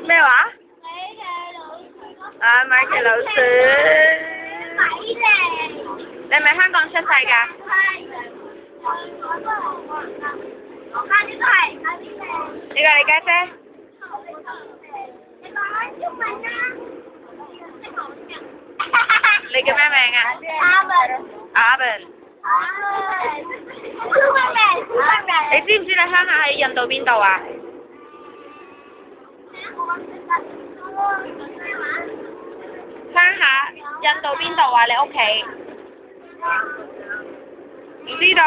咩話？啊，米奇老鼠。你係咪香港出世㗎？呢個你家姐？你叫咩名啊？阿文。你知唔知你鄉下喺印度邊度啊？鄉下印度邊度啊？你屋企？唔知道？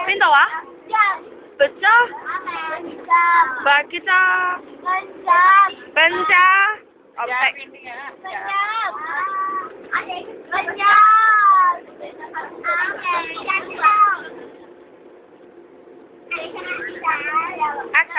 邊度啊？Punjab。我唔識。握手。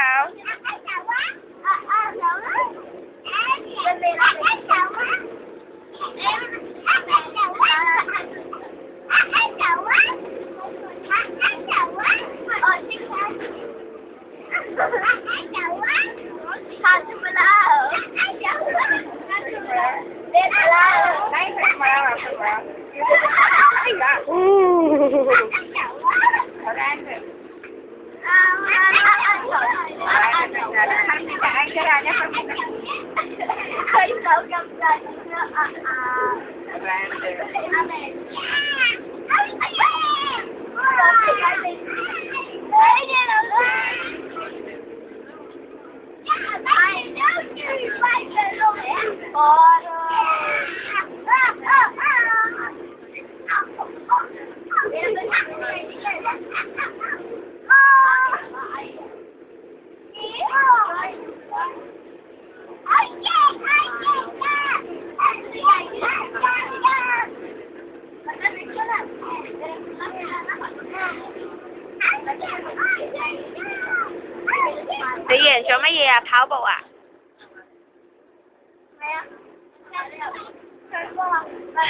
你贏咗乜嘢啊？跑步啊？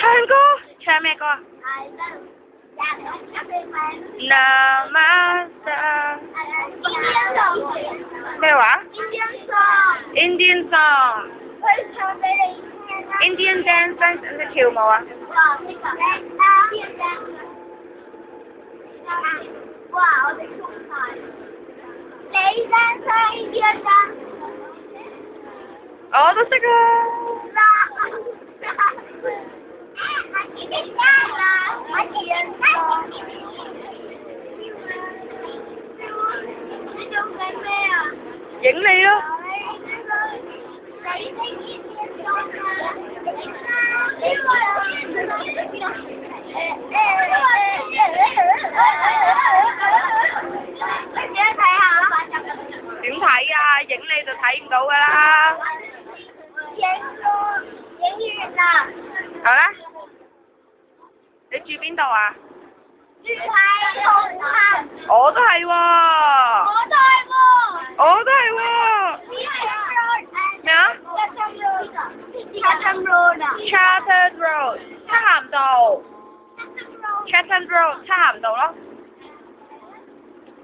唱歌？唱咩歌啊？Namaste。咩話 ？Indian song。Indian dance 識跳舞啊？哇！我哋衝晒。你單車 Indian dance。我都識啊。影你咯。點睇啊？影你就睇唔到㗎啦。影完啦。好啦。你住邊度啊？住喺紅磡。我都係喎。我都係喎。咩啊 ？Chatham Road。漆咸道。Chatham Road 漆咸道咯。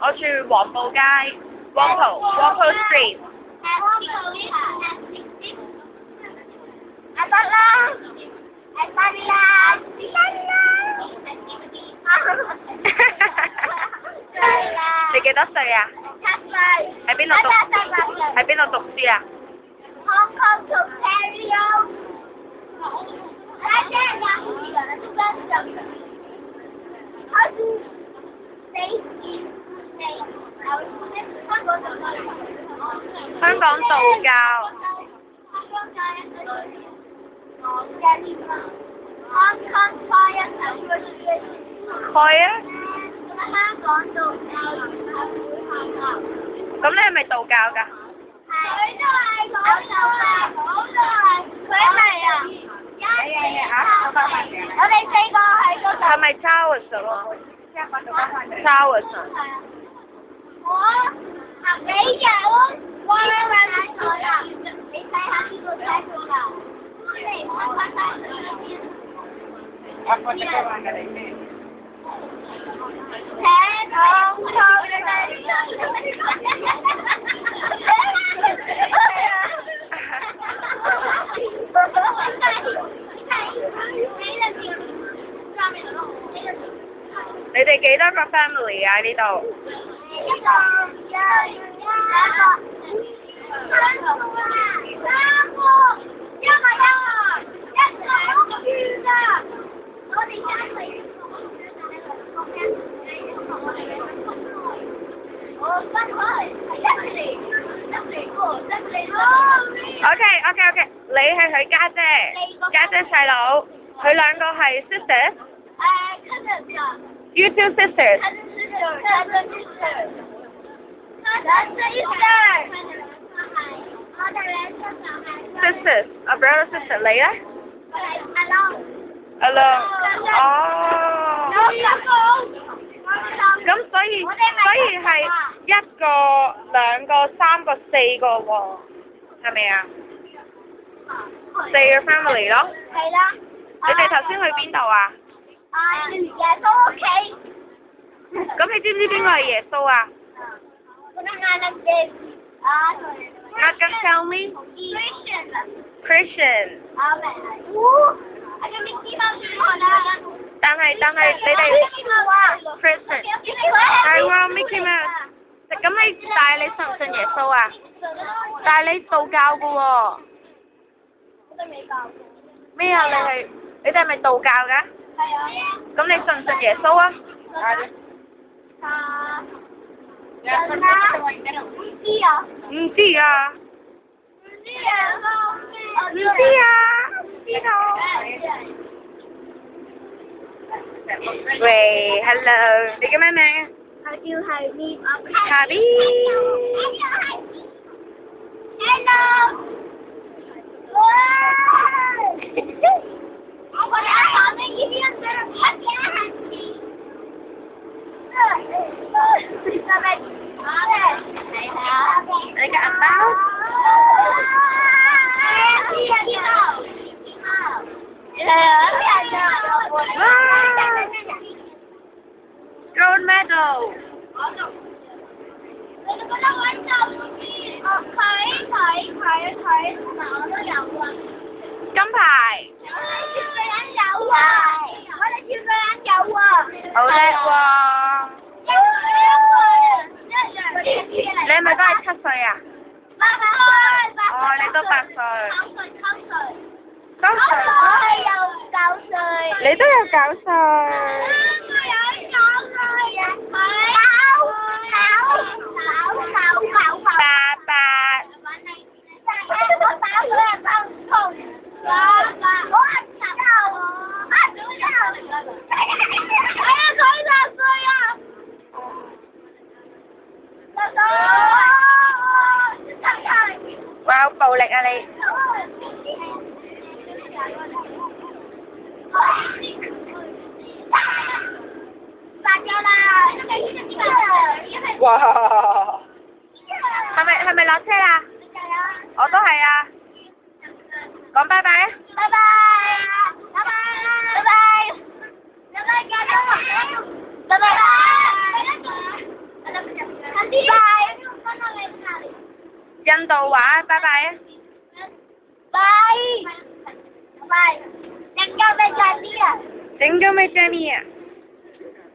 我住黃埔街 Whampoa Street。得啦。你幾多歲啊？7歲。喺邊度讀？喺邊度讀書啊 ？Hong Kong to Ontario。香港道教。Hong Kong Fire Association。去啊！香港道教聯合會學校。咁你係咪道教㗎？佢都係講道啊，佢係啊。我哋4個喺嗰度。係咪 Taoist 咯？Taoist。我行幾日咯？我睇錯啦，你睇下呢個睇錯啦。我哋我睇睇呢邊。請講錯你哋幾多個 family 啊？呢度？OK，你係佢家姐，家姐細佬，佢兩個係 sisters。You two sisters。Sisters，a brother sister，你咧？Alone。哦。咁所以係1個、2個、3個、4個喎，係咪啊？4個 family 咯。係啦。你哋頭先去邊度啊？耶穌屋企。咁你知唔知邊個係耶穌啊？Tell me. Christian。但係你哋 Christian。係喎 Mickey Mouse。咁但係你信唔信耶穌啊？但係你道教㗎喎。咩啊？你哋係咪道教㗎？係啊。咁你信唔信耶穌啊？唔知啊。喂 ，hello， 你叫咩名啊？我叫係呢。Happy。Hello。我哋喺旁邊呢邊你嘅銀包？Gold medal。你覺得穩陣啲？佢同埋我都有啊。金牌。我哋全個人有啊！好叻喎！你係咪都係7歲啊？哦，你都8歲。9歲。你都有9歲。哇！好暴力啊你！哇！係咪落車啦？我都係啊。講拜拜啊！拜拜。印度話拜拜啊！整咗咩啫呢啊？整咗咩啫呢啊？